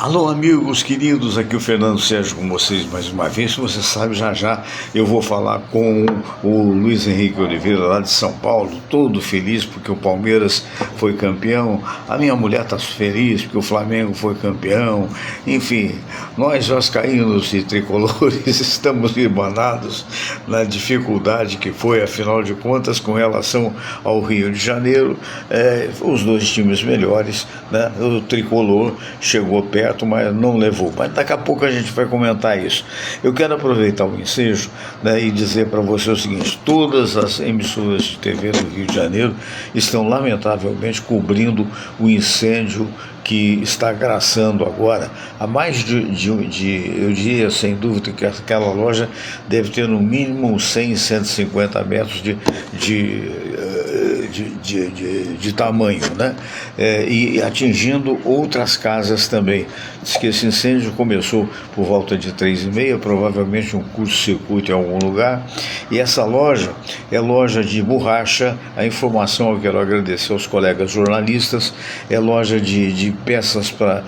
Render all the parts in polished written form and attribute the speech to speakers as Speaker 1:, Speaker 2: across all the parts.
Speaker 1: Alô, amigos queridos, aqui o Fernando Sérgio com vocês mais uma vez. Se você sabe, já eu vou falar com o Luiz Henrique Oliveira, lá de São Paulo, todo feliz porque o Palmeiras foi campeão. A minha mulher está feliz porque o Flamengo foi campeão. Enfim, nós vascaínos e tricolores estamos irmanados na dificuldade que foi, afinal de contas, com relação ao Rio de Janeiro. Os dois times melhores, né? O tricolor chegou perto, mas não levou. Mas daqui a pouco a gente vai comentar isso. Eu quero aproveitar o ensejo, né, e dizer para você o seguinte: todas as emissoras de TV do Rio de Janeiro estão lamentavelmente cobrindo o incêndio que está graçando agora. Há mais eu diria sem dúvida que aquela loja deve ter no mínimo 100, 150 metros de tamanho, né? E atingindo outras casas também. Diz que esse incêndio começou por volta de 3h30, provavelmente um curto-circuito em algum lugar, e essa loja é loja de borracha. A informação eu quero agradecer aos colegas jornalistas, é loja de peças para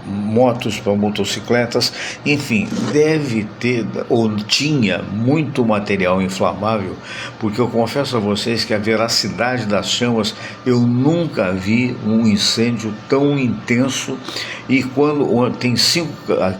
Speaker 1: motos, para motocicletas, enfim, deve ter ou tinha muito material inflamável, porque eu confesso a vocês que a veracidade das chamas, eu nunca vi um incêndio tão intenso. E quando tem 5,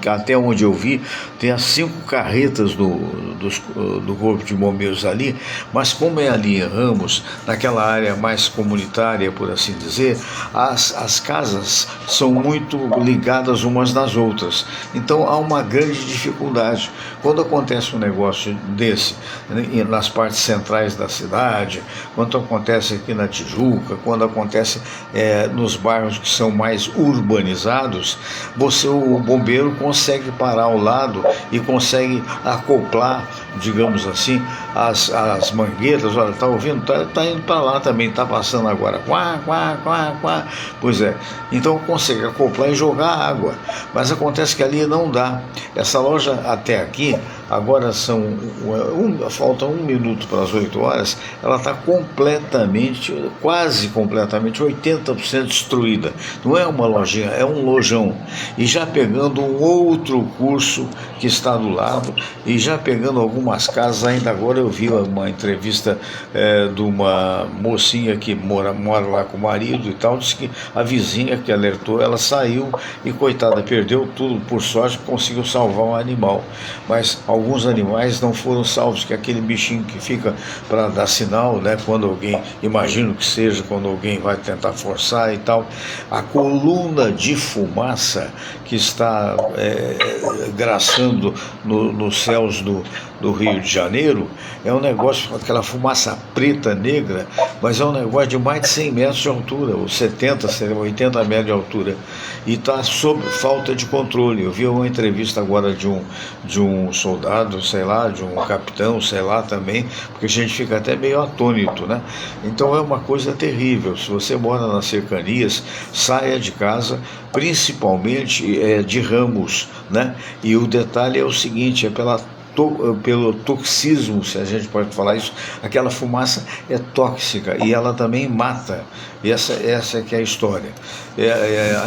Speaker 1: até onde eu vi, tem as 5 carretas do Corpo de Bombeiros ali, mas como é ali em Ramos, naquela área mais comunitária, por assim dizer, as casas são muito ligadas umas nas outras, então há uma grande dificuldade. Quando acontece um negócio desse, né, nas partes centrais da cidade, quando acontece aqui na Tijuca, quando acontece nos bairros que são mais urbanizados, o bombeiro consegue parar ao lado e consegue acoplar, digamos assim, as mangueiras. Olha, tá ouvindo? Tá indo para lá também, tá passando agora. Quá, quá, quá, quá. Pois é, então consegue acoplar e jogar água, mas acontece que ali não dá. Essa loja até aqui, agora falta 1 minuto para as 8 horas, ela está quase completamente, 80% destruída. Não é uma lojinha, é um lojão. E já pegando um outro curso que está do lado, e já pegando algumas casas. Ainda agora eu vi uma entrevista de uma mocinha que mora lá com o marido e tal, disse que a vizinha que alertou, ela saiu e, coitada, perdeu tudo. Por sorte conseguiu salvar um animal, mas alguns animais não foram salvos, que é aquele bichinho que fica para dar sinal, né, quando alguém, imagino que seja quando alguém vai tentar forçar e tal. A coluna de fumaça que está graçando nos céus do Rio de Janeiro é um negócio, aquela fumaça preta, negra, mas é um negócio de mais de 100 metros de altura, ou 70, 80 metros de altura, e está sob falta de controle. Eu vi uma entrevista agora de um soldado, sei lá, de um capitão, sei lá também, porque a gente fica até meio atônito, né? Então é uma coisa terrível. Se você mora nas cercanias, saia de casa, principalmente de Ramos, né? E o detalhe é o seguinte: é pelo toxismo, se a gente pode falar isso. Aquela fumaça é tóxica e ela também mata. E essa é que é a história.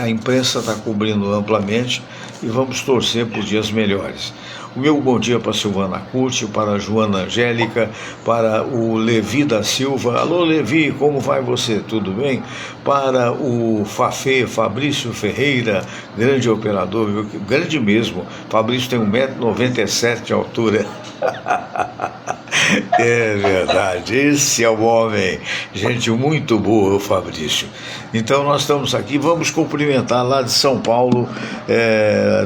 Speaker 1: A imprensa está cobrindo amplamente e vamos torcer por dias melhores. O meu bom dia para a Silvana Curti, para a Joana Angélica, para o Levi da Silva. Alô, Levi, como vai você? Tudo bem? Para o Fabrício Ferreira, grande operador, grande mesmo. Fabrício tem 1,97 m de altura. É verdade, esse é o homem, gente muito boa, o Fabrício. Então nós estamos aqui, vamos cumprimentar lá de São Paulo,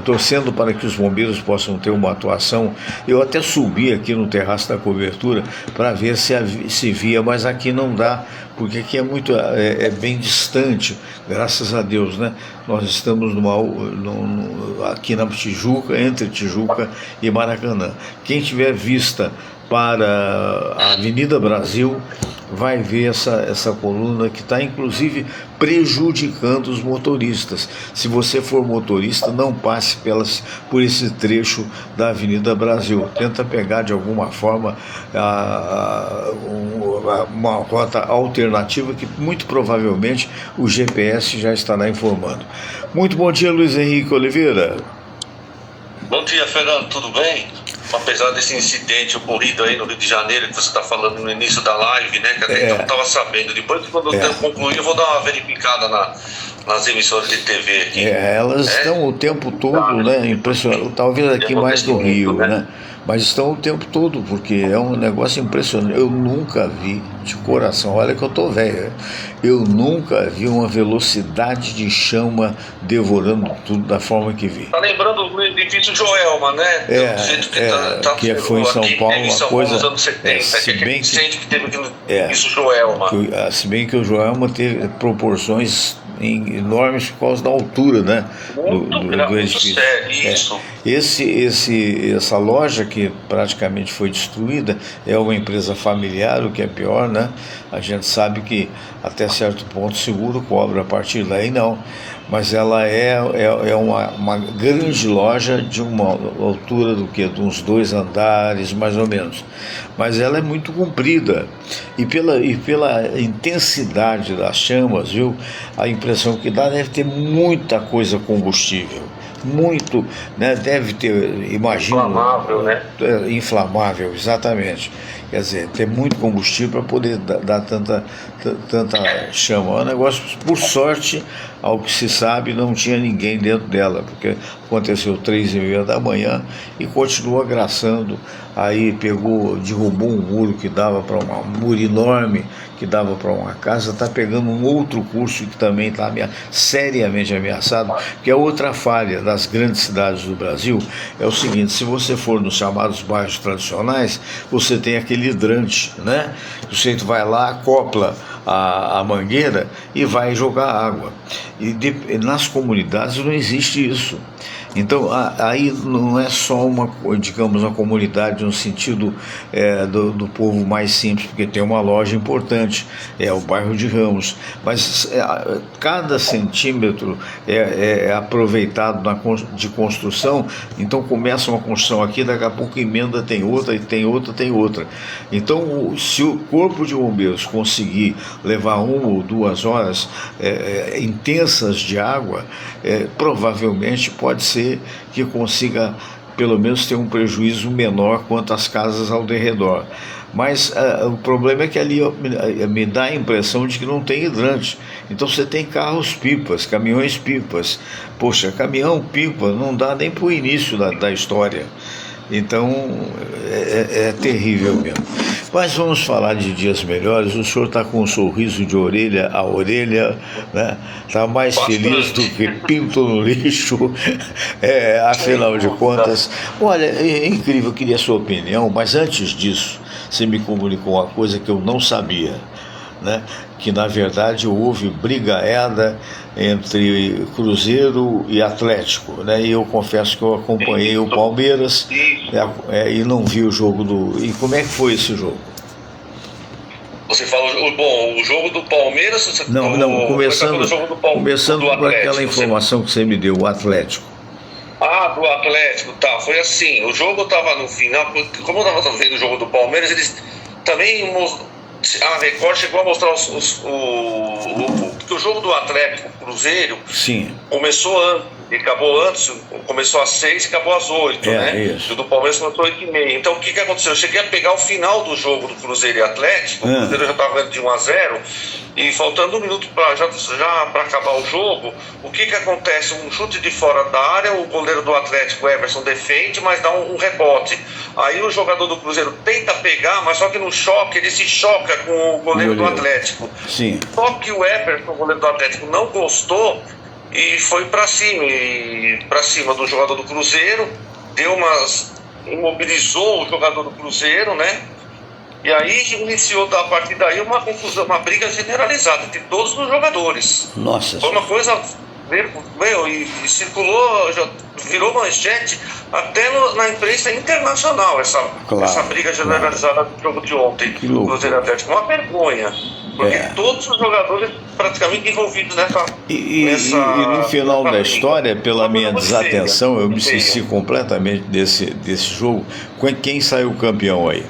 Speaker 1: torcendo para que os bombeiros possam ter uma atuação. Eu até subi aqui no terraço da cobertura para ver se via, mas aqui não dá, porque aqui é bem distante, graças a Deus, né? Nós estamos aqui na Tijuca, entre Tijuca e Maracanã. Quem tiver vista para a Avenida Brasil, vai ver essa coluna que está inclusive prejudicando os motoristas. Se você for motorista, não passe por esse trecho da Avenida Brasil. Tenta pegar de alguma forma uma rota alternativa que muito provavelmente o GPS já estará informando. Muito bom dia, Luiz Henrique Oliveira.
Speaker 2: Bom dia, Fernando, tudo bem? Apesar desse incidente ocorrido aí no Rio de Janeiro, que você está falando no início da live, né? Que até então eu estava sabendo. Depois, quando eu concluir, eu vou dar uma verificada nas emissoras de TV aqui.
Speaker 1: Elas estão o tempo todo, né? Impressionante. Talvez aqui mais no Rio, né? Mas estão o tempo todo, porque é um negócio impressionante. Eu nunca vi, de coração, olha que eu tô velho, eu nunca vi uma velocidade de chama devorando tudo da forma que vi.
Speaker 2: Tá lembrando do edifício Joelma, né?
Speaker 1: Que foi em São Paulo, uma coisa.
Speaker 2: Nos anos 70,
Speaker 1: se bem
Speaker 2: que teve aqui no edifício Joelma.
Speaker 1: Se bem que o Joelma teve proporções enormes por causa da altura, né, do edifício.
Speaker 2: Isso.
Speaker 1: Essa loja que praticamente foi destruída é uma empresa familiar, o que é pior, né? A gente sabe que até certo ponto o seguro cobra, a partir daí não. Mas ela é uma grande loja de uma altura de uns 2 andares, mais ou menos. Mas ela é muito comprida. E pela intensidade das chamas, viu? A impressão que dá deve ter muita coisa combustível. Muito, né? Deve ter, imagino...
Speaker 2: Inflamável, né?
Speaker 1: Inflamável, exatamente. Quer dizer, ter muito combustível para poder dar tanta chama. É um negócio, por sorte, ao que se sabe, não tinha ninguém dentro dela, porque aconteceu 3h30 da manhã e continua graçando. Aí derrubou um muro que dava para um muro enorme que dava para uma casa, está pegando um outro curso que também está seriamente ameaçado, que é outra falha das grandes cidades do Brasil. É o seguinte: se você for nos chamados bairros tradicionais, você tem aquele hidrante, né? O sujeito vai lá, acopla a mangueira e vai jogar água. E nas comunidades não existe isso. Então, aí não é só uma comunidade no sentido do povo mais simples, porque tem uma loja importante, é o bairro de Ramos, mas cada centímetro é aproveitado de construção. Então começa uma construção aqui, daqui a pouco emenda, tem outra, e tem outra, tem outra. Então, se o Corpo de Bombeiros conseguir levar 1 ou 2 horas intensas de água, provavelmente pode ser que consiga pelo menos ter um prejuízo menor quanto às casas ao redor. Mas o problema é que ali me dá a impressão de que não tem hidrante. Então você tem carros-pipas, caminhões-pipas. Poxa, caminhão-pipa não dá nem para o início da história. Então é terrível mesmo. Mas vamos falar de dias melhores. O senhor está com um sorriso de orelha a orelha, né? Está mais feliz do que pinto no lixo, afinal de contas. Olha, é incrível, eu queria a sua opinião, mas antes disso, você me comunicou uma coisa que eu não sabia, né? Que na verdade houve brigaeda entre Cruzeiro e Atlético, né? E eu confesso que eu acompanhei o Palmeiras e não vi o jogo E como é que foi esse jogo?
Speaker 2: Você fala, o jogo do Palmeiras?
Speaker 1: Não, começando por aquela informação que você me deu, o Atlético.
Speaker 2: Do Atlético, tá, foi assim, o jogo estava no final, como eu estava vendo o jogo do Palmeiras, eles também... A Record chegou a mostrar que o jogo do Atlético Cruzeiro começou antes, e acabou antes, começou às 6 e acabou às 8, né?
Speaker 1: Isso.
Speaker 2: E o do Palmeiras começou às 8h30. Então o que aconteceu? Eu cheguei a pegar o final do jogo do Cruzeiro e Atlético, o Cruzeiro já estava ganhando de 1-0, e faltando 1 minuto para acabar o jogo, o que acontece? Um chute de fora da área, o goleiro do Atlético, Everson, defende, mas dá um rebote. Aí o jogador do Cruzeiro tenta pegar, mas só que no choque, ele se choca com o goleiro do Atlético.
Speaker 1: Sim.
Speaker 2: Só que o Everson, o goleiro do Atlético, não gostou e foi para cima do jogador do Cruzeiro, imobilizou o jogador do Cruzeiro, né? E aí iniciou a partir daí uma confusão, uma briga generalizada entre todos os jogadores.
Speaker 1: Nossa.
Speaker 2: Foi uma coisa Meu, e circulou, já virou manchete até na imprensa internacional essa briga generalizada do jogo de ontem, Cruzeiro Atlético. Uma vergonha, porque todos os jogadores praticamente envolvidos nessa...
Speaker 1: E no final da história, pela minha desatenção, eu me esqueci completamente desse jogo. Quem saiu campeão aí?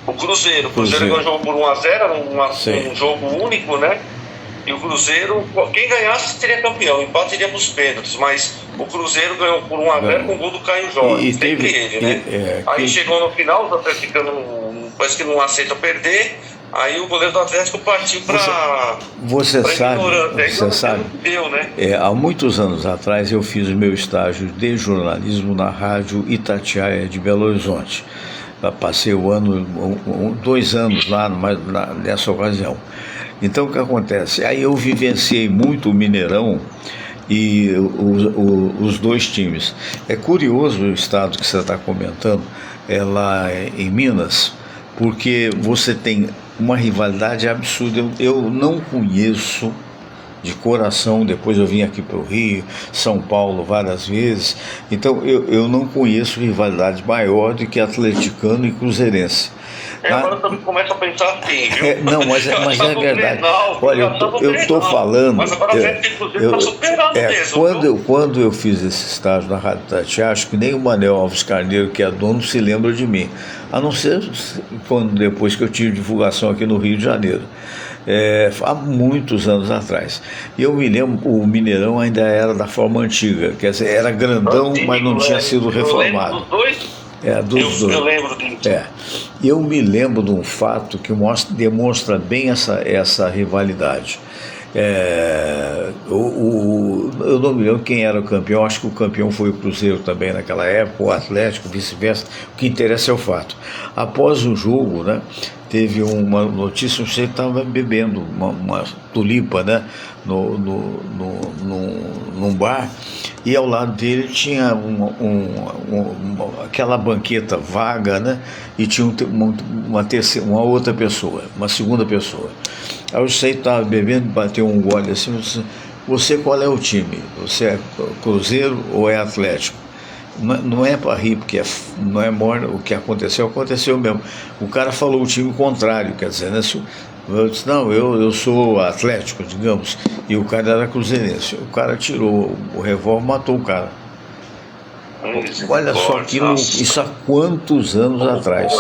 Speaker 2: O Cruzeiro. O Cruzeiro ganhou o jogo por 1-0, um jogo único, né? E o Cruzeiro, quem ganhasse seria campeão, o empate iria para os pênaltis, mas o Cruzeiro ganhou por 1-0 com o gol do Caio Jorge, sempre ele, né? Aí chegou no final, os atleticano parece que não aceitam perder, aí o goleiro do Atlético partiu para...
Speaker 1: Você sabe,
Speaker 2: deu, né?
Speaker 1: Há muitos anos atrás eu fiz o meu estágio de jornalismo na rádio Itatiaia de Belo Horizonte. Passei 2 anos lá nessa ocasião. Então, o que acontece? Aí eu vivenciei muito o Mineirão e os dois times. É curioso o estado que você está comentando, lá em Minas, porque você tem uma rivalidade absurda. Eu não conheço de coração, depois eu vim aqui para o Rio, São Paulo várias vezes, então eu não conheço rivalidade maior do que atleticano e cruzeirense.
Speaker 2: Agora eu também começo a pensar assim, viu?
Speaker 1: Não, mas é verdade. Olha, eu estou falando...
Speaker 2: Mas agora o Cruzeiro está superando mesmo.
Speaker 1: Quando eu fiz esse estágio na Rádio Itatiaia, acho que nem o Manel Alves Carneiro, que é dono, se lembra de mim. A não ser depois que eu tive divulgação aqui no Rio de Janeiro. Há muitos anos atrás. E eu me lembro, o Mineirão ainda era da forma antiga, quer dizer, era grandão, mas não tinha sido reformado. Eu lembro disso. E eu me lembro de um fato que demonstra bem essa rivalidade. Eu não me lembro quem era o campeão, acho que o campeão foi o Cruzeiro também naquela época, o Atlético, vice-versa. O que interessa é o fato. Após o jogo, né, teve uma notícia, você estava bebendo uma tulipa, né, num bar, e ao lado dele tinha aquela banqueta vaga, né, e tinha uma outra pessoa, uma segunda pessoa. Aí você estava bebendo, bateu um gole assim, você qual é o time? Você é Cruzeiro ou é Atlético? Não é para rir, porque não é morno, o que aconteceu mesmo. O cara falou o time contrário, quer dizer, né? Eu disse, não, eu sou Atlético, digamos, e o cara era cruzeirense. O cara tirou o revólver e matou o cara. Olha só aquilo, isso há quantos anos atrás.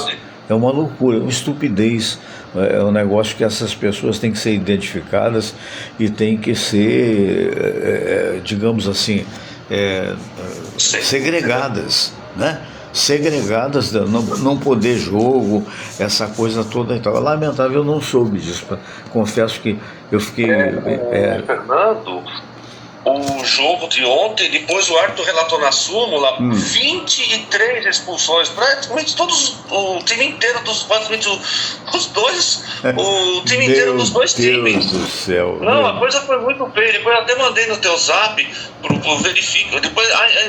Speaker 1: É uma loucura, uma estupidez. É um negócio que essas pessoas têm que ser identificadas e têm que ser, digamos assim, segregadas, né? Segregadas, não poder jogo, essa coisa toda e tal. Lamentável, eu não soube disso. Confesso que eu fiquei...
Speaker 2: Fernando, o jogo de ontem, depois o árbitro relatou na súmula 23 expulsões, praticamente o time inteiro praticamente os dois, o time inteiro dos dois times.
Speaker 1: Deus do céu.
Speaker 2: Não, a coisa foi muito feia. Depois eu até mandei no teu zap pro Verifica. Depois,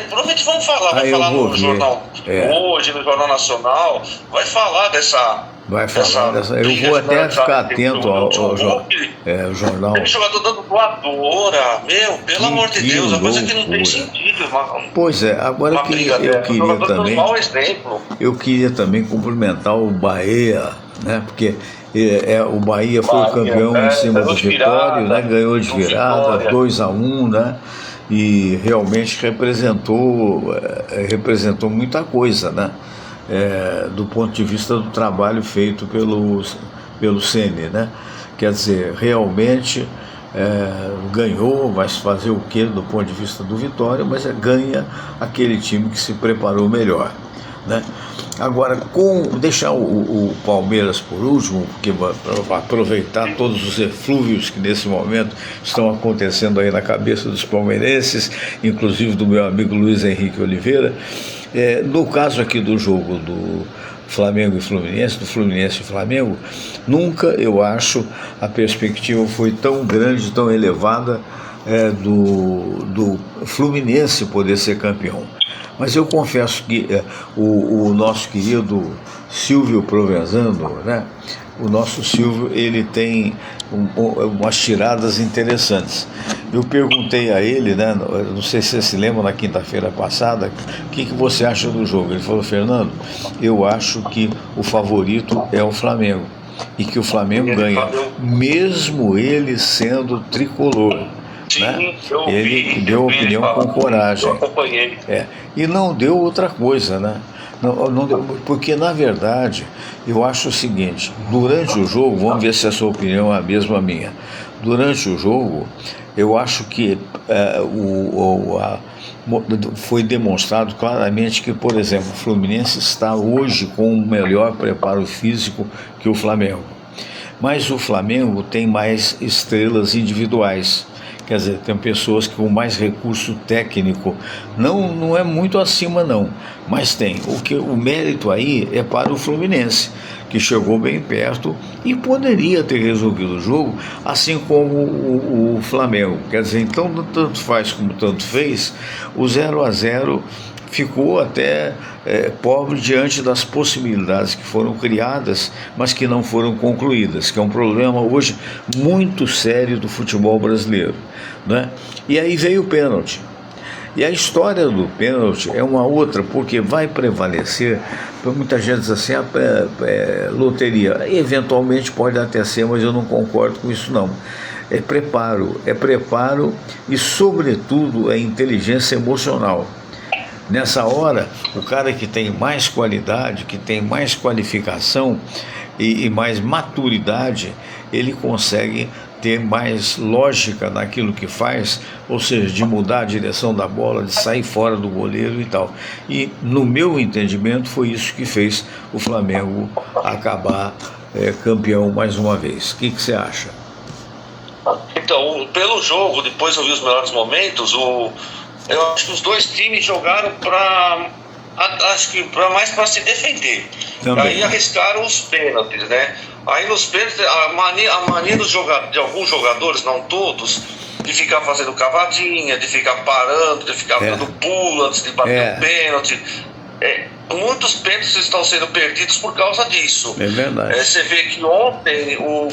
Speaker 2: provavelmente vamos falar, vai falar no jornal hoje, no Jornal Nacional, vai falar dessa.
Speaker 1: Eu vou até ficar atento ao jornal.
Speaker 2: Tem jogador dando voadora, pelo amor de Deus, a coisa que não tem sentido.
Speaker 1: Pois é, agora eu queria também cumprimentar o Bahia, né? Porque o Bahia foi o campeão em cima do Vitória, né? Ganhou de virada, 2-1, né? E realmente representou muita coisa, né? Do ponto de vista do trabalho feito pelo Ceni, né? Quer dizer, realmente ganhou, vai fazer o quê do ponto de vista do Vitória, mas ganha aquele time que se preparou melhor, né? Agora, deixar o Palmeiras por último, porque para aproveitar todos os eflúvios que nesse momento estão acontecendo aí na cabeça dos palmeirenses, inclusive do meu amigo Luiz Henrique Oliveira. No caso aqui do jogo do Flamengo e Fluminense, do Fluminense e Flamengo, nunca, eu acho, a perspectiva foi tão grande, tão elevada do Fluminense poder ser campeão. Mas eu confesso que o nosso querido Silvio Provenzano, né? O nosso Silvio, ele tem umas tiradas interessantes. eu perguntei a ele, né, não sei se você se lembra, na quinta-feira passada, o que você acha do jogo. Ele falou: Fernando, eu acho que o favorito é o Flamengo e que o Flamengo ganha, mesmo ele sendo tricolor.
Speaker 2: Sim,
Speaker 1: né? Ele deu opinião com coragem.
Speaker 2: Eu acompanhei.
Speaker 1: E não deu outra coisa, né? Não deu, porque, na verdade, eu acho o seguinte: durante o jogo, vamos ver se a sua opinião é a mesma minha. Durante o jogo, eu acho que foi demonstrado claramente que, por exemplo, o Fluminense está hoje com um melhor preparo físico que o Flamengo. Mas o Flamengo tem mais estrelas individuais. Quer dizer, tem pessoas que com mais recurso técnico, não é muito acima não, mas tem. O mérito aí é para o Fluminense, que chegou bem perto e poderia ter resolvido o jogo, assim como o Flamengo. Quer dizer, então tanto faz como tanto fez, o 0-0 ficou até pobre diante das possibilidades que foram criadas, mas que não foram concluídas, que é um problema hoje muito sério do futebol brasileiro, né? E aí veio o pênalti. E a história do pênalti é uma outra, porque vai prevalecer, muita gente diz assim, loteria, eventualmente pode até ser, mas eu não concordo com isso não. É preparo e, sobretudo, é inteligência emocional. Nessa hora, o cara que tem mais qualidade, que tem mais qualificação e mais maturidade, ele consegue ter mais lógica naquilo que faz, ou seja, de mudar a direção da bola, de sair fora do goleiro e tal. E, no meu entendimento, foi isso que fez o Flamengo acabar campeão mais uma vez. O que você acha?
Speaker 2: Então, pelo jogo, depois eu vi os melhores momentos, eu acho que os dois times jogaram mais para se defender. Também. Aí arriscaram os pênaltis, né? Aí nos pênaltis, a mania de alguns jogadores, não todos, de ficar fazendo cavadinha, de ficar parando, de ficar dando pulo antes de bater o pênalti. Muitos pênaltis estão sendo perdidos por causa disso.
Speaker 1: É verdade.
Speaker 2: Você vê que ontem o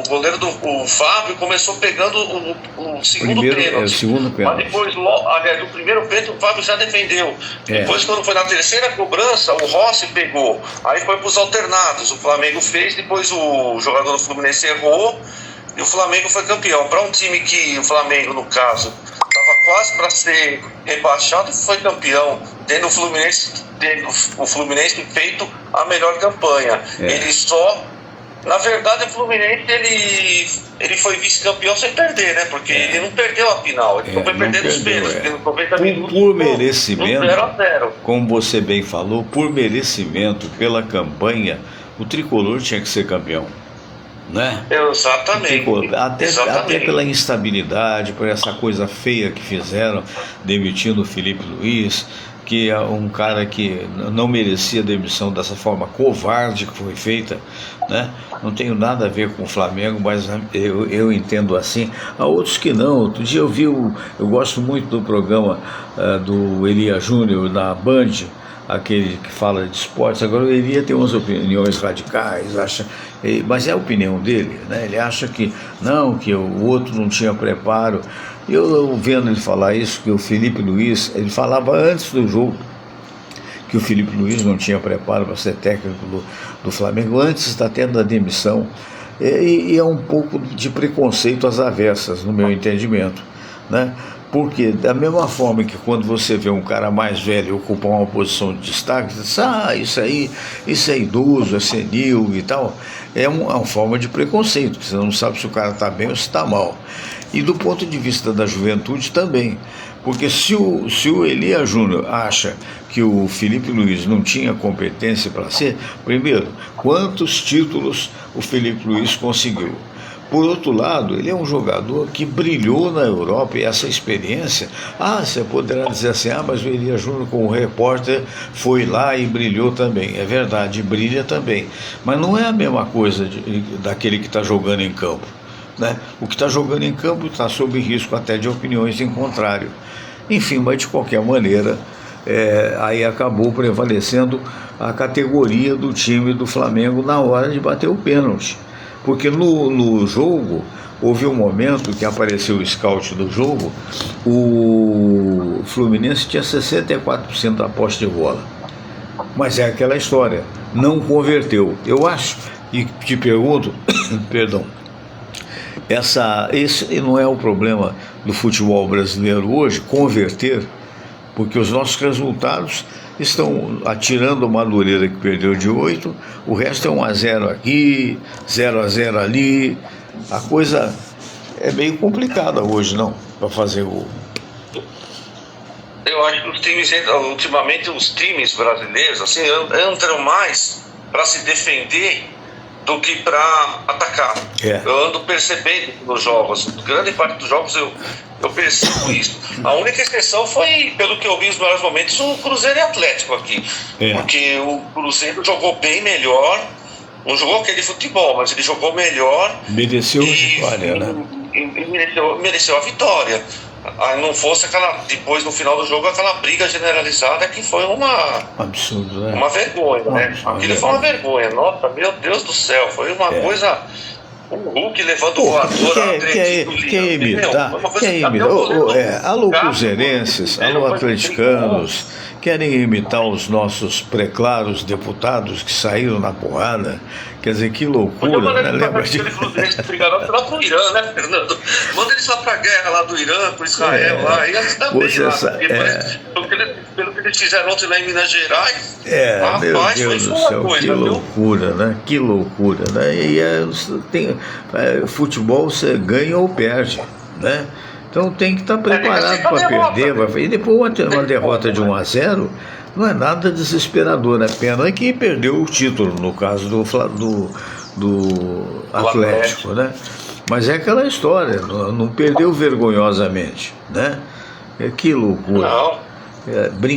Speaker 2: goleiro o Fábio começou pegando o segundo pênalti.
Speaker 1: O segundo pênalti.
Speaker 2: Mas depois, aliás, o primeiro pênalti o Fábio já defendeu. Depois, quando foi na terceira cobrança, o Rossi pegou. Aí foi para os alternados. O Flamengo fez, depois o jogador do Fluminense errou e o Flamengo foi campeão. Para um time que o Flamengo, no caso, estava quase para ser rebaixado, foi campeão, tendo o Fluminense feito a melhor campanha. Ele só, na verdade, o Fluminense ele foi vice-campeão sem perder, né? Porque ele não perdeu a final, ele foi perdendo os pênaltis, 90 minutos.
Speaker 1: Por merecimento,
Speaker 2: 0-0.
Speaker 1: Como você bem falou, por merecimento, pela campanha, o tricolor tinha que ser campeão. Né?
Speaker 2: Exatamente.
Speaker 1: Até pela instabilidade, por essa coisa feia que fizeram, demitindo o Felipe Luiz, que é um cara que não merecia demissão dessa forma covarde que foi feita, né? Não tenho nada a ver com o Flamengo, mas eu entendo assim. Há outros que não. Outro dia eu gosto muito do programa do Elia Júnior na Band, aquele que fala de esportes. Agora o Elia tem umas opiniões radicais, mas é a opinião dele, né? Ele acha que não, que o outro não tinha preparo. Eu vendo ele falar isso, que o Felipe Luiz, ele falava antes do jogo que o Felipe Luiz não tinha preparo para ser técnico do Flamengo, antes até da demissão, e é um pouco de preconceito às avessas, no meu entendimento, né? Porque da mesma forma que quando você vê um cara mais velho ocupar uma posição de destaque, você diz, isso é idoso, é senil e tal, é uma forma de preconceito, porque você não sabe se o cara está bem ou se está mal. E do ponto de vista da juventude também, porque se o Elia Júnior acha que o Felipe Luiz não tinha competência para ser, primeiro, quantos títulos o Felipe Luiz conseguiu? Por outro lado, ele é um jogador que brilhou na Europa, e essa experiência, você poderá dizer assim, mas o Elia Júnior como repórter foi lá e brilhou também. É verdade, brilha também, mas não é a mesma coisa daquele que está jogando em campo, né? O que está jogando em campo está sob risco até de opiniões em contrário. Enfim, mas de qualquer maneira, aí acabou prevalecendo a categoria do time do Flamengo na hora de bater o pênalti. Porque no jogo, houve um momento que apareceu o scout do jogo, o Fluminense tinha 64% da posse de bola. Mas é aquela história, não converteu. Eu acho, e te pergunto, perdão, esse não é o problema do futebol brasileiro hoje, converter, porque os nossos resultados estão atirando o Madureira, que perdeu de 8, o resto é 1-0 aqui, 0-0 ali. A coisa é meio complicada hoje, não, para fazer gol.
Speaker 2: Eu acho que os times, ultimamente, os times brasileiros assim, entram mais para se defender do que para atacar. Eu ando percebendo nos jogos, grande parte dos jogos eu percebo isso. A única exceção foi, pelo que eu vi nos melhores momentos, o Cruzeiro e Atlético aqui. Porque o Cruzeiro jogou bem melhor, não jogou aquele futebol, mas ele jogou melhor.
Speaker 1: Mereceu a vitória, né?
Speaker 2: Mereceu a vitória. Aí não fosse depois no final do jogo, aquela briga generalizada que foi
Speaker 1: absurdo, né?
Speaker 2: Uma vergonha, né? Aquilo foi uma vergonha. Nossa, meu Deus do céu, foi uma coisa. O Hulk levando voadora.
Speaker 1: Quer imitar? Alô, cruzeirenses, alô, atleticanos, querem imitar os nossos preclaros deputados que saíram na porrada? Quer dizer, que loucura, né? Lembra disso?
Speaker 2: Lá pro Irã, né, Fernando? Manda eles lá pra guerra lá do Irã, pro Israel lá. E assim também, pelo que eles fizeram ontem lá em Minas Gerais.
Speaker 1: Meu Deus do céu, que loucura, né? Que loucura, né? E futebol você ganha ou perde, né? Então tem que estar preparado para perder. E depois uma derrota de 1-0 não é nada desesperador, né? Pena é que perdeu o título, no caso do Atlético, né? Mas é aquela história, não perdeu vergonhosamente, né? Que loucura.
Speaker 2: Não.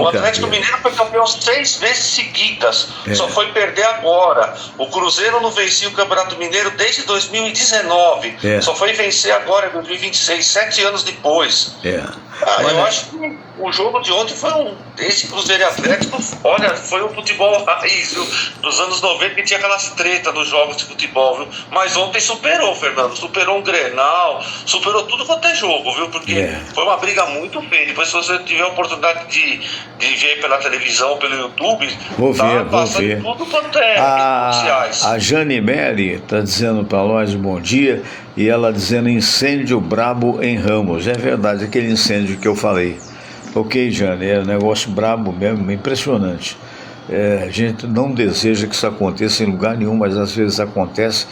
Speaker 2: O Atlético Mineiro foi campeão 6 vezes seguidas, só foi perder agora. O Cruzeiro não vencia o Campeonato Mineiro desde 2019, só foi vencer agora em 2026, 7 anos depois. Eu acho que o jogo de ontem foi esse Cruzeiro e Atlético, olha, foi um futebol raiz, viu? Dos anos 90 que tinha aquelas tretas nos jogos de futebol, viu? Mas ontem superou, Fernando, superou um Grenal, superou tudo quanto é jogo, viu? Porque foi uma briga muito feia. Depois, se você tiver a oportunidade de ver pela televisão, pelo YouTube,
Speaker 1: vou ver.
Speaker 2: Tudo quanto é sociais.
Speaker 1: A Jane Mary está dizendo para nós bom dia, e ela dizendo incêndio brabo em Ramos. É verdade, aquele incêndio que eu falei. Ok, Jane, é um negócio brabo mesmo, impressionante. A gente não deseja que isso aconteça em lugar nenhum, mas às vezes acontece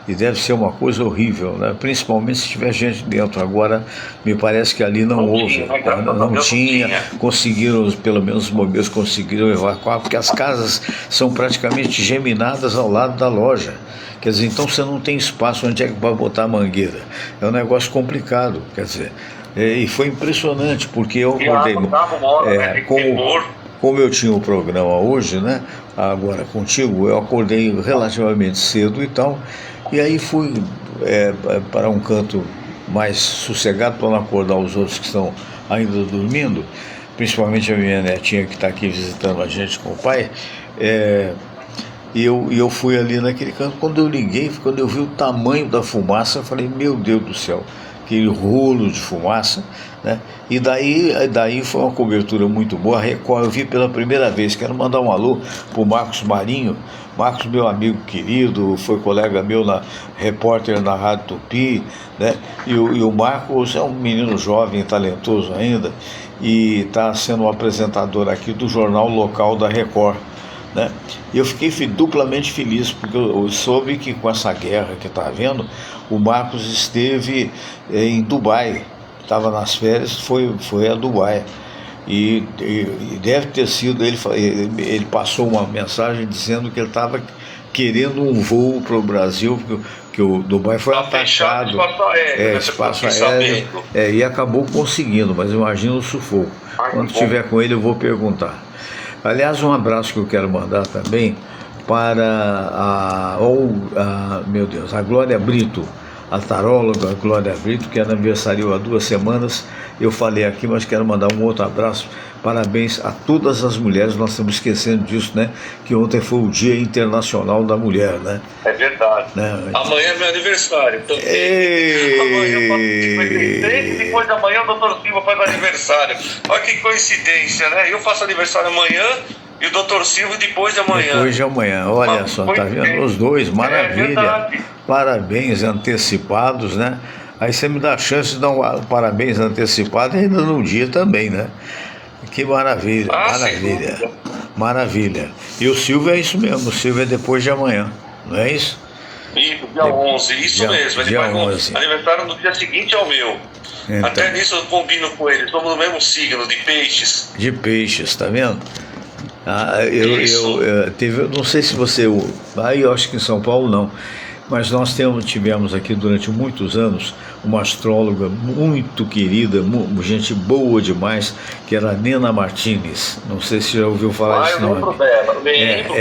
Speaker 1: e deve ser uma coisa horrível, né? Principalmente se tiver gente dentro. Agora, me parece que ali não houve, não tinha, conseguiram, pelo menos os bombeiros conseguiram evacuar, porque as casas são praticamente geminadas ao lado da loja. Quer dizer, então você não tem espaço onde é que vai botar a mangueira. É um negócio complicado, quer dizer. E foi impressionante, porque eu acordei. Como eu tinha o programa hoje, né? Agora contigo, eu acordei relativamente cedo e tal. E aí fui para um canto mais sossegado para não acordar os outros que estão ainda dormindo, principalmente a minha netinha que está aqui visitando a gente com o pai. E eu fui ali naquele canto. Quando eu liguei, quando eu vi o tamanho da fumaça, eu falei, meu Deus do céu, aquele rolo de fumaça, né? E daí foi uma cobertura muito boa. A Record eu vi pela primeira vez. Quero mandar um alô para o Marcos Marinho. Marcos, meu amigo querido, foi colega meu, repórter na Rádio Tupi, né? E o Marcos é um menino jovem, talentoso ainda, e está sendo um apresentador aqui do jornal local da Record, né? E eu fiquei duplamente feliz, porque eu soube que com essa guerra que está havendo, o Marcos esteve em Dubai, estava nas férias, foi a Dubai. E deve ter sido, ele passou uma mensagem dizendo que ele estava querendo um voo para o Brasil, porque o Dubai foi atacado, espaço aéreo, e acabou conseguindo, mas imagina o sufoco. Quando estiver com ele eu vou perguntar. Aliás, um abraço que eu quero mandar também para a Glória Brito, a taróloga Glória Brito, que aniversariou há 2 semanas. Eu falei aqui, mas quero mandar um outro abraço. Parabéns a todas as mulheres. Nós estamos esquecendo disso, né? Que ontem foi o Dia Internacional da Mulher, né?
Speaker 2: É verdade. Né? Amanhã é meu aniversário. Então, amanhã eu faço 53 e depois de amanhã o Dr. Silva faz aniversário. Olha que coincidência, né? Eu faço aniversário amanhã e o Dr. Silva depois de amanhã.
Speaker 1: Depois de amanhã, olha só, tá vendo? Os dois, maravilha. Parabéns antecipados, né? Aí você me dá a chance de dar um parabéns antecipado ainda no dia também, né? Que maravilha, maravilha, maravilha. E o Silvio é isso mesmo, o Silvio é depois de amanhã, não é isso?
Speaker 2: Isso, dia 11, isso mesmo. Ele faz um aniversário no dia seguinte ao meu. Então, até nisso eu combino com ele, somos do mesmo signo, de peixes.
Speaker 1: De peixes, tá vendo? Eu não sei se você... Aí eu acho que em São Paulo não. Mas nós tivemos aqui durante muitos anos uma astróloga muito querida, gente boa demais, que era a Nena Martinez. Não sei se já ouviu falar desse nome.
Speaker 2: Lembro dela,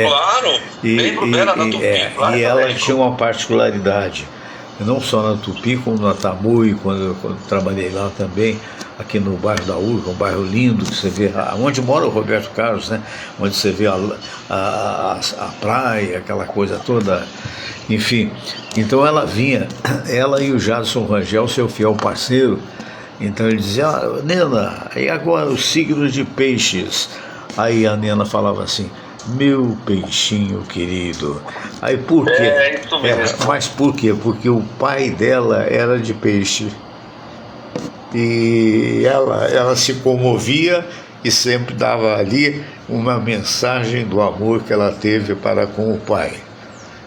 Speaker 2: claro. Lembro dela na Tupi.
Speaker 1: E ela tinha uma particularidade, não só na Tupi, como na Tamoio, quando eu trabalhei lá também, aqui no bairro da Urca, um bairro lindo, que você vê, onde mora o Roberto Carlos, né? Onde você vê a praia, aquela coisa toda. Enfim, então ela vinha, ela e o Jadson Rangel, seu fiel parceiro. Então ele dizia: Nena, e agora o signo de peixes? Aí a Nena falava assim: meu peixinho querido. Aí por quê?
Speaker 2: Isso mesmo.
Speaker 1: Mas por quê? Porque o pai dela era de peixe. E ela se comovia e sempre dava ali uma mensagem do amor que ela teve para com o pai.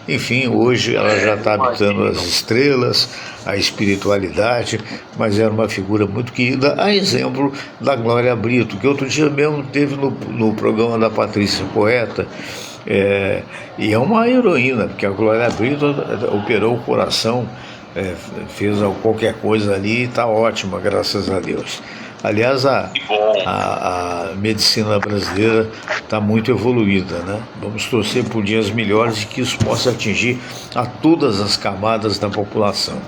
Speaker 1: Enfim, hoje ela já está habitando as estrelas, a espiritualidade, mas era uma figura muito querida, a exemplo da Glória Brito, que outro dia mesmo teve no programa da Patrícia Poeta, e é uma heroína, porque a Glória Brito operou o coração, fez qualquer coisa ali e está ótima, graças a Deus. Aliás, a medicina brasileira está muito evoluída, né? Vamos torcer por dias melhores e que isso possa atingir a todas as camadas da população.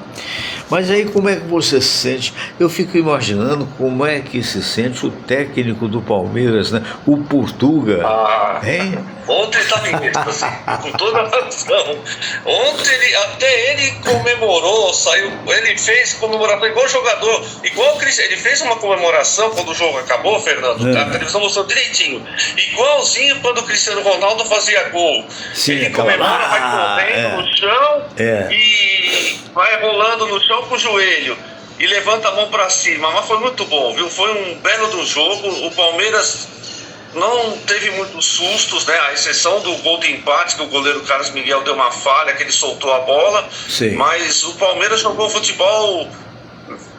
Speaker 1: Mas aí como é que você se sente? Eu fico imaginando como é que se sente o técnico do Palmeiras, né? O Portuga, hein?
Speaker 2: Ontem ele estava em êxtase, com toda a razão. Ontem até ele comemorou, ele fez comemoração igual jogador, igual o Cristiano. Ele fez uma comemoração quando o jogo acabou, Fernando. A televisão mostrou direitinho. Igualzinho quando o Cristiano Ronaldo fazia gol.
Speaker 1: Sim,
Speaker 2: ele comemora, vai correndo no chão e vai rolando no chão com o joelho. E levanta a mão para cima. Mas foi muito bom, viu? Foi um belo do jogo. O Palmeiras não teve muitos sustos, né? A exceção do gol de empate, que o goleiro Carlos Miguel deu uma falha, que ele soltou a bola.
Speaker 1: Sim.
Speaker 2: Mas o Palmeiras jogou futebol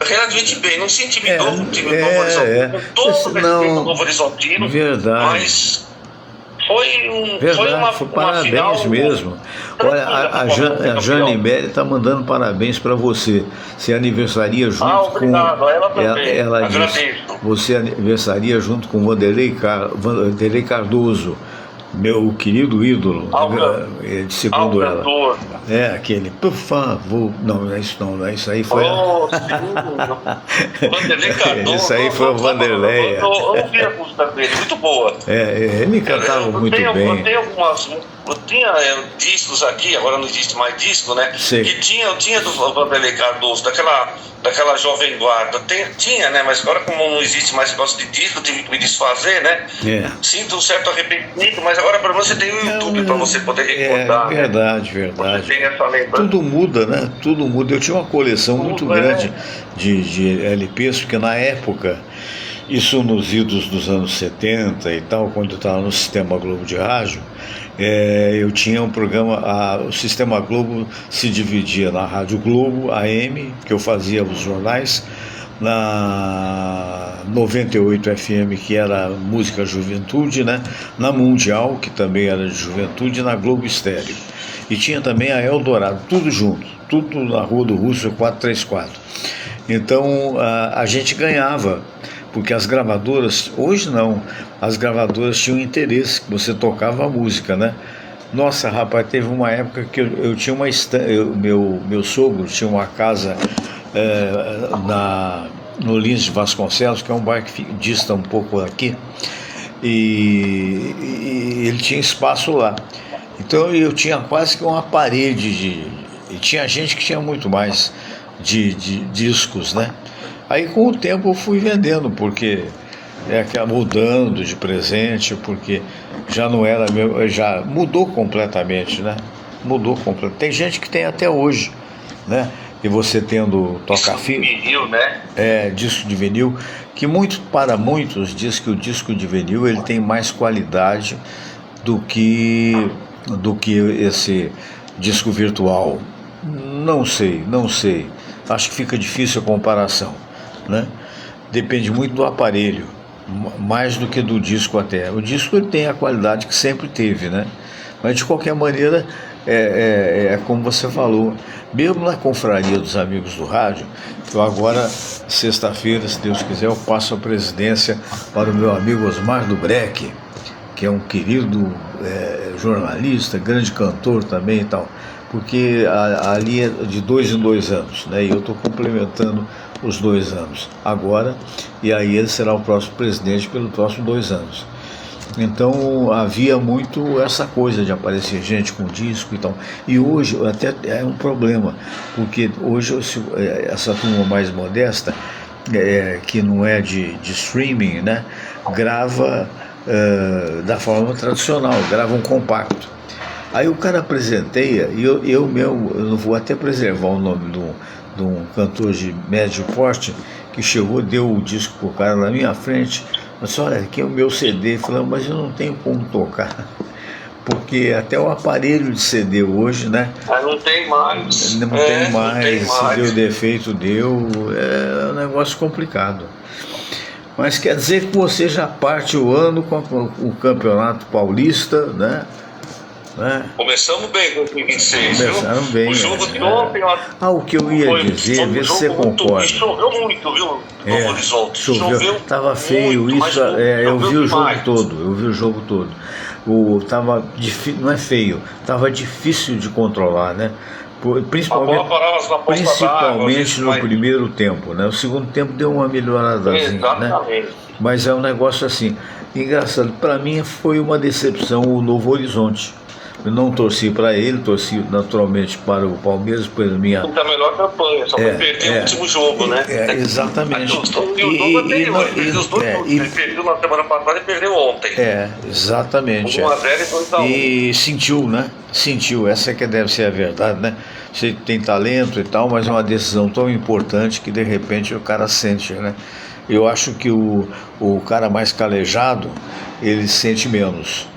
Speaker 2: relativamente bem, não se intimidou com o time do Novo Horizontino, com todo o respeito do Novo Horizontino.
Speaker 1: Verdade.
Speaker 2: Mas foi
Speaker 1: parabéns
Speaker 2: final
Speaker 1: mesmo. Olha, a Jane Belli está mandando parabéns para você. Você aniversaria junto
Speaker 2: obrigado.
Speaker 1: com
Speaker 2: ela também.
Speaker 1: Ela disse, você aniversaria junto com Vanderlei Cardoso, meu querido ídolo, segundo ela. Aquele, por favor. Não é isso não, isso aí foi.
Speaker 2: Vanderlei Cardoso.
Speaker 1: Isso aí foi o Vanderlei.
Speaker 2: Eu ouvi a música dele, muito boa.
Speaker 1: Ele cantava muito bem.
Speaker 2: Eu tinha discos aqui, agora não existe mais disco, né?
Speaker 1: Sim.
Speaker 2: Que eu tinha do Vanderlei Cardoso, daquela jovem guarda. Tinha, né? Mas agora, como não existe mais negócio de disco, eu tive que me desfazer, né? Sinto um certo arrependimento, mas agora pelo menos você tem o YouTube para você poder recordar.
Speaker 1: Verdade.
Speaker 2: Você tem essa lembrança.
Speaker 1: Tudo muda, né? Tudo muda. Eu tinha uma coleção muito grande de LPs, porque na época, isso nos idos dos anos 70 e tal, quando eu estava no Sistema Globo de Rádio, eu tinha um programa, o Sistema Globo se dividia na Rádio Globo, AM, que eu fazia os jornais, na 98 FM, que era música juventude, né? Na Mundial, que também era de juventude, e na Globo Estéreo. E tinha também a Eldorado, tudo junto, tudo na Rua do Russo 434. Então a gente ganhava, porque as gravadoras, hoje não, as gravadoras tinham interesse que você tocava a música, né? Nossa, rapaz, teve uma época que eu tinha uma meu sogro tinha uma casa no Lins de Vasconcelos, que é um bairro que dista um pouco aqui, e ele tinha espaço lá. Então eu tinha quase que uma parede e tinha gente que tinha muito mais de discos, né? Aí com o tempo eu fui vendendo, porque mudando de presente, porque já não era meu, já mudou completamente, né? Mudou completamente. Tem gente que tem até hoje, né? E você tendo toca-fita,
Speaker 2: vinil, né?
Speaker 1: Disco de vinil, que para muitos diz que o disco de vinil ele tem mais qualidade do que esse disco virtual. Não sei. Acho que fica difícil a comparação, né? Depende muito do aparelho, mais do que do disco até. O disco ele tem a qualidade que sempre teve, né? Mas de qualquer maneira, como você falou, mesmo na confraria dos amigos do rádio, eu agora, sexta-feira, se Deus quiser, eu passo a presidência para o meu amigo Osmar do Breck, que é um querido jornalista, grande cantor também e tal, porque ali é de 2 em 2 anos, né? E eu estou complementando os 2 anos agora, e aí ele será o próximo presidente pelos próximos 2 anos. Então havia muito essa coisa de aparecer gente com disco e tal. E hoje até é um problema, porque hoje essa turma mais modesta, que não é de streaming, né, grava da forma tradicional, grava um compacto. Aí o cara presenteia, e eu não vou até preservar o nome de um cantor de médio porte, que chegou, deu o disco pro cara na minha frente. Mas olha, aqui é o meu CD. Falando, mas eu não tenho como tocar, porque até o aparelho de CD hoje, né?
Speaker 2: Não tem mais.
Speaker 1: Não tem mais. Se deu defeito, deu. É um negócio complicado. Mas quer dizer que você já parte o ano com o Campeonato Paulista, né?
Speaker 2: Começamos bem com o 2026.
Speaker 1: Começaram bem.
Speaker 2: O jogo de ontem.
Speaker 1: O que eu ia dizer, vê se você concorda.
Speaker 2: Choveu muito, viu? No Horizonte.
Speaker 1: Choveu. Tava feio muito, isso. Eu vi o jogo todo. Tava difícil, não é feio, tava difícil de controlar, né? Principalmente no primeiro tempo, né? O segundo tempo deu uma melhoradazinha, né? Mas é um negócio assim, engraçado. Para mim foi uma decepção o Novo Horizonte. Eu não torci para ele, torci naturalmente para o Palmeiras, pela minha...
Speaker 2: Da melhor campanha, só foi perder o último jogo, né?
Speaker 1: Exatamente.
Speaker 2: Ele perdeu na semana passada e perdeu ontem.
Speaker 1: Exatamente.
Speaker 2: 1-0 e 2-1.
Speaker 1: E sentiu, né? Sentiu, essa que deve ser a verdade, né? Você tem talento e tal, mas é uma decisão tão importante que de repente o cara sente, né? Eu acho que o cara mais calejado, ele sente menos,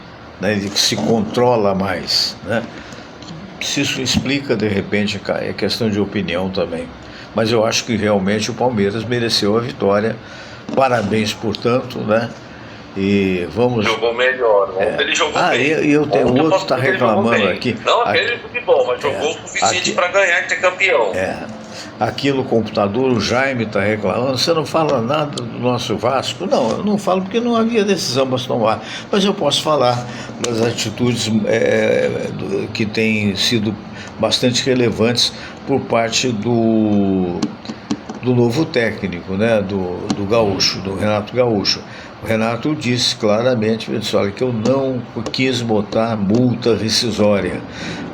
Speaker 1: né? Ele se controla mais, né? Se isso explica, de repente, é questão de opinião também. Mas eu acho que realmente o Palmeiras mereceu a vitória. Parabéns, portanto, né? E vamos...
Speaker 2: Jogou melhor, né? Ele jogou bem.
Speaker 1: E o outro está reclamando aqui.
Speaker 2: Não aquele futebol, mas jogou o suficiente para ganhar e ser campeão.
Speaker 1: Aqui no computador o Jaime está reclamando, você não fala nada do nosso Vasco? Não, eu não falo porque não havia decisão para se tomar, mas eu posso falar das atitudes que têm sido bastante relevantes por parte do novo técnico, né, do Gaúcho, do Renato Gaúcho. O Renato disse claramente, olha, que eu não quis botar multa rescisória.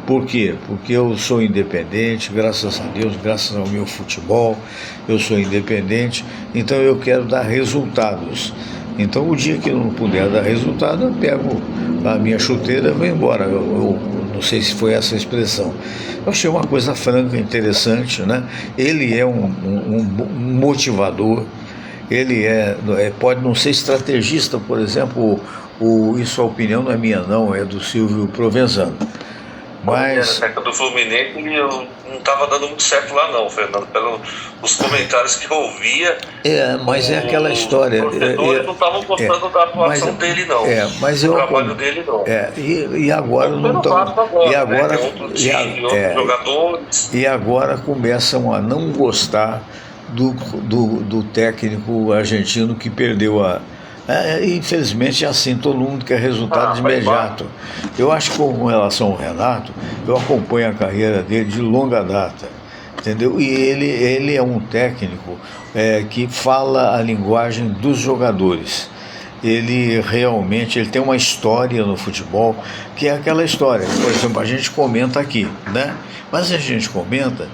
Speaker 1: Por quê? Porque eu sou independente, graças a Deus, graças ao meu futebol, eu sou independente, então eu quero dar resultados. Então o dia que eu não puder dar resultado, eu pego a minha chuteira e vou embora. Eu não sei se foi essa a expressão. Eu achei uma coisa franca, interessante, né? Ele é um motivador, ele pode não ser estrategista, por exemplo, isso a opinião não é minha não, é do Silvio Provenzano. Mas
Speaker 2: a do Fluminense não estava dando muito certo lá não, Fernando, pelos comentários que eu ouvia.
Speaker 1: Mas é aquela história.
Speaker 2: Os torcedores não estavam gostando da atuação dele não. Do trabalho dele não.
Speaker 1: E agora não estão. E agora começam a não gostar do técnico argentino que perdeu Infelizmente é assim, todo mundo quer resultado imediato. Eu acho que com relação ao Renato, eu acompanho a carreira dele de longa data, entendeu? E ele é um técnico que fala a linguagem dos jogadores. Ele realmente tem uma história no futebol, que é aquela história, por exemplo, a gente comenta aqui, né? Mas a gente comenta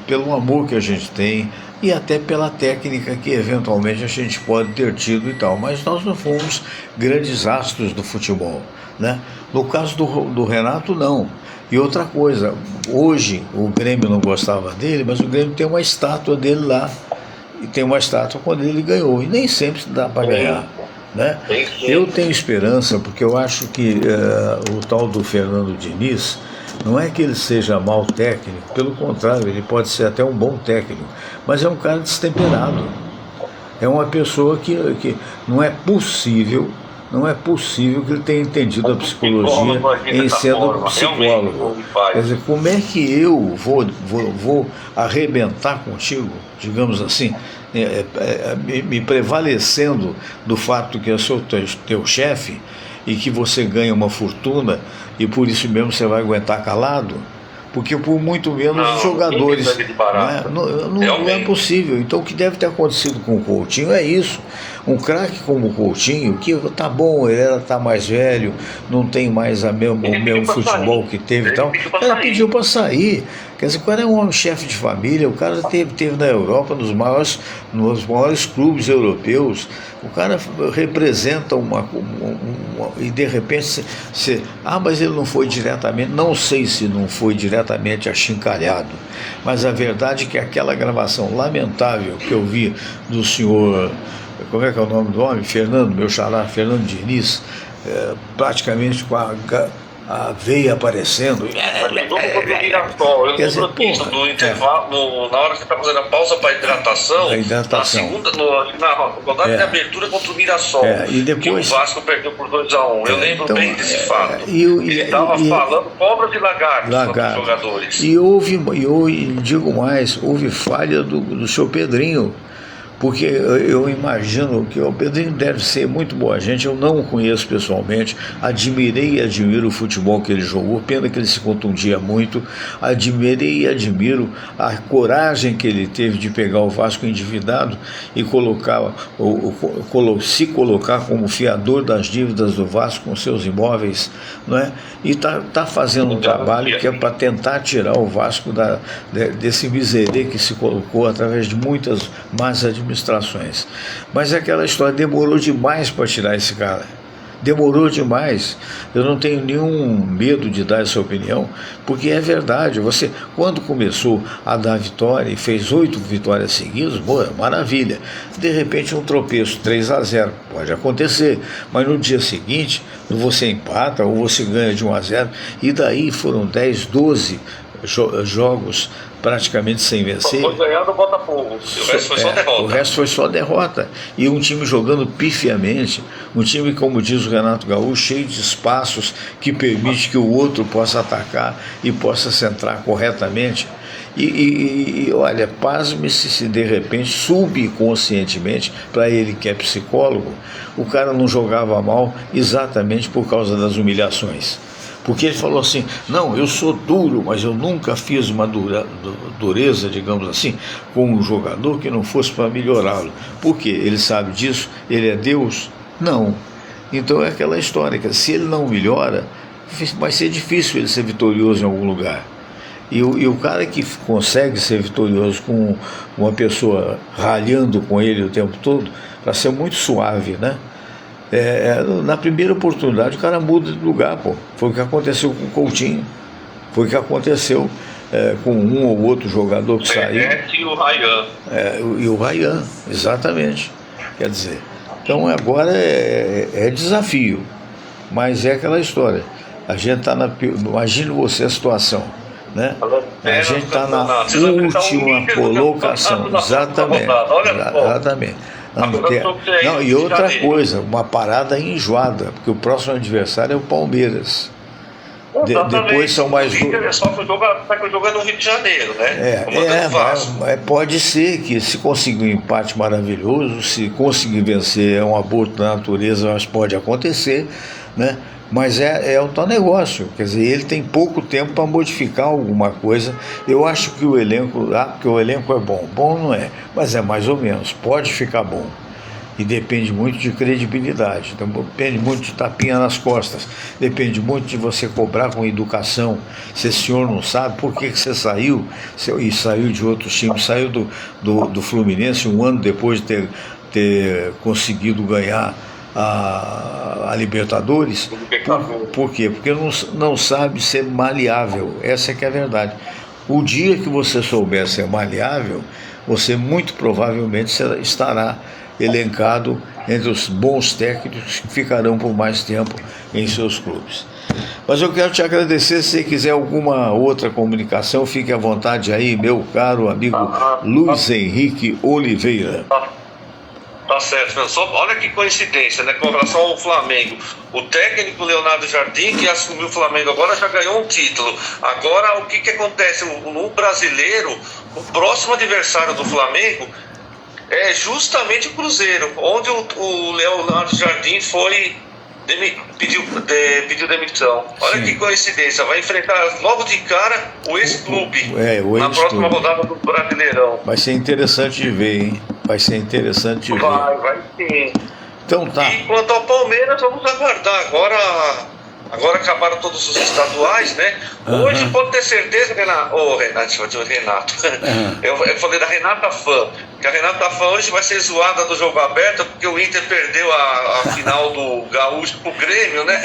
Speaker 1: pelo amor que a gente tem e até pela técnica que eventualmente a gente pode ter tido e tal, mas nós não fomos grandes astros do futebol, né? No caso do Renato, não. E outra coisa, hoje o Grêmio não gostava dele, mas o Grêmio tem uma estátua dele lá, e tem uma estátua quando ele ganhou, e nem sempre dá para ganhar, né? Eu tenho esperança, porque eu acho que o tal do Fernando Diniz, não é que ele seja mau técnico, pelo contrário, ele pode ser até um bom técnico, mas é um cara destemperado. É uma pessoa que não é possível que ele tenha entendido a psicologia em sendo psicólogo. Quer dizer, como é que eu vou arrebentar contigo, digamos assim, me prevalecendo do fato que eu sou teu chefe e que você ganha uma fortuna e por isso mesmo você vai aguentar calado? Porque por muito menos os jogadores não é possível. Então o que deve ter acontecido com o Coutinho é isso. Um craque como o Coutinho, que tá bom, ele está mais velho, não tem mais o mesmo futebol que teve e tal, o cara pediu para sair. Quer dizer, o cara é um homem-chefe de família, o cara teve na Europa, nos maiores clubes europeus, o cara representa e de repente mas ele não foi diretamente, não sei se não foi diretamente achincalhado, mas a verdade é que aquela gravação lamentável que eu vi do senhor, como é que é o nome do homem? Fernando, meu xará, Fernando Diniz, praticamente com a veia aparecendo.
Speaker 2: Quer dizer, do intervalo, na hora que você está fazendo a pausa para hidratação, na segunda, na rodada de abertura contra o Mirassol,
Speaker 1: e depois,
Speaker 2: que o Vasco perdeu por 2-1. Eu lembro bem desse fato. Ele estava falando cobra de lagartos para os jogadores.
Speaker 1: E digo mais, houve falha do seu Pedrinho. Porque eu imagino que o Pedrinho deve ser muito boa gente, eu não o conheço pessoalmente, admirei e admiro o futebol que ele jogou, pena que ele se contundia muito, admirei e admiro a coragem que ele teve de pegar o Vasco endividado e se colocar como fiador das dívidas do Vasco com seus imóveis, não é? E está fazendo um trabalho que é para tentar tirar o Vasco desse miserê que se colocou através de muitas más administrações. Mas aquela história demorou demais para tirar esse cara. Demorou demais. Eu não tenho nenhum medo de dar essa opinião, porque é verdade. Você, quando começou a dar vitória e fez 8 vitórias seguidas, boa, maravilha. De repente um tropeço, 3-0, pode acontecer. Mas no dia seguinte, você empata ou você ganha de 1-0, e daí foram 10, 12 jogos praticamente sem vencer.
Speaker 2: Foi ganhar do Botafogo. O resto foi só derrota.
Speaker 1: O resto foi só derrota. E um time jogando pifiamente, um time, como diz o Renato Gaúcho, cheio de espaços que permite que o outro possa atacar e possa centrar corretamente. E olha, pasme-se se de repente, subconscientemente, para ele que é psicólogo, o cara não jogava mal exatamente por causa das humilhações. Porque ele falou assim, não, eu sou duro, mas eu nunca fiz uma dureza, digamos assim, com um jogador que não fosse para melhorá-lo. Por quê? Ele sabe disso? Ele é Deus? Não. Então é aquela história, que se ele não melhora, vai ser difícil ele ser vitorioso em algum lugar. E o cara que consegue ser vitorioso com uma pessoa ralhando com ele o tempo todo, para ser muito suave, né? Na primeira oportunidade o cara muda de lugar, pô. Foi o que aconteceu com o Coutinho, foi o que aconteceu com um ou outro jogador que saiu.
Speaker 2: E o Ryan.
Speaker 1: E o Ryan, exatamente. Quer dizer, então agora é desafio, mas é aquela história. A gente está imagine você a situação, né? A gente está na última colocação, exatamente. Não, e outra coisa, uma parada enjoada, porque o próximo adversário é o Palmeiras. Depois são mais
Speaker 2: só que o jogo é no Rio de Janeiro, né?
Speaker 1: Pode ser que se conseguir um empate maravilhoso, se conseguir vencer é um aborto da natureza, mas pode acontecer, né? Mas é o tal negócio, quer dizer, ele tem pouco tempo para modificar alguma coisa. Eu acho que o elenco, porque o elenco é bom não é, mas é mais ou menos, pode ficar bom. E depende muito de credibilidade, então, depende muito de tapinha nas costas, depende muito de você cobrar com educação. Se o senhor não sabe por que você saiu, e saiu de outros times, saiu do Fluminense um ano depois de ter conseguido ganhar a Libertadores. Por quê? Porque não sabe ser maleável, essa é que é a verdade. O dia que você souber ser maleável, você muito provavelmente estará elencado entre os bons técnicos que ficarão por mais tempo em seus clubes. Mas eu quero te agradecer. Se você quiser alguma outra comunicação, fique à vontade aí, meu caro amigo Luiz Henrique Oliveira.
Speaker 2: Tá certo, olha que coincidência, né? Com relação ao Flamengo, o técnico Leonardo Jardim, que assumiu o Flamengo agora, já ganhou um título. Agora, o que acontece? No brasileiro, o próximo adversário do Flamengo é justamente o Cruzeiro, onde o Leonardo Jardim pediu demissão. Olha que coincidência, vai enfrentar logo de cara o ex-clube na próxima rodada do Brasileirão.
Speaker 1: Vai ser interessante de ver, hein? Vai ser interessante de ver.
Speaker 2: Vai sim.
Speaker 1: Então tá.
Speaker 2: E quanto ao Palmeiras, vamos aguardar. Agora acabaram todos os estaduais, né? Hoje pode ter certeza, Renato. Eu falei da Renata Fã. Que a Renata Fã hoje vai ser zoada do jogo aberto, porque o Inter perdeu a final do Gaúcho pro Grêmio, né?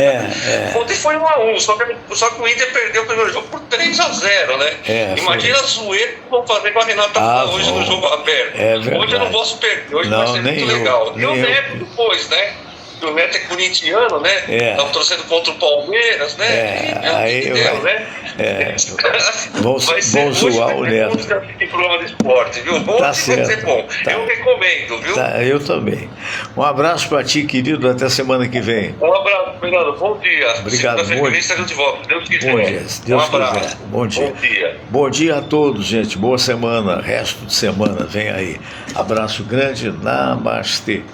Speaker 2: Ontem foi 1-1, só que o Inter perdeu o primeiro jogo por 3-0, né? Imagina a zoeira que vão fazer com a Renata Fã hoje no jogo aberto. Hoje eu não posso perder, hoje vai ser muito legal. E o Neto depois, né? O Neto é corintiano, né? Estão torcendo contra o Palmeiras, né?
Speaker 1: Vão zoar o Neto.
Speaker 2: Tem programa de esporte, viu? Vai ser bom. Eu recomendo, viu?
Speaker 1: Eu também. Um abraço para ti, querido. Até semana que vem.
Speaker 2: Um abraço, Fernando. Bom dia.
Speaker 1: Obrigado.
Speaker 2: Bom dia. De volta. Deus quiser.
Speaker 1: Bom dia. Deus quiser. Bom dia. Bom dia a todos, gente. Boa semana. Resto de semana. Vem aí. Abraço grande. Namastê.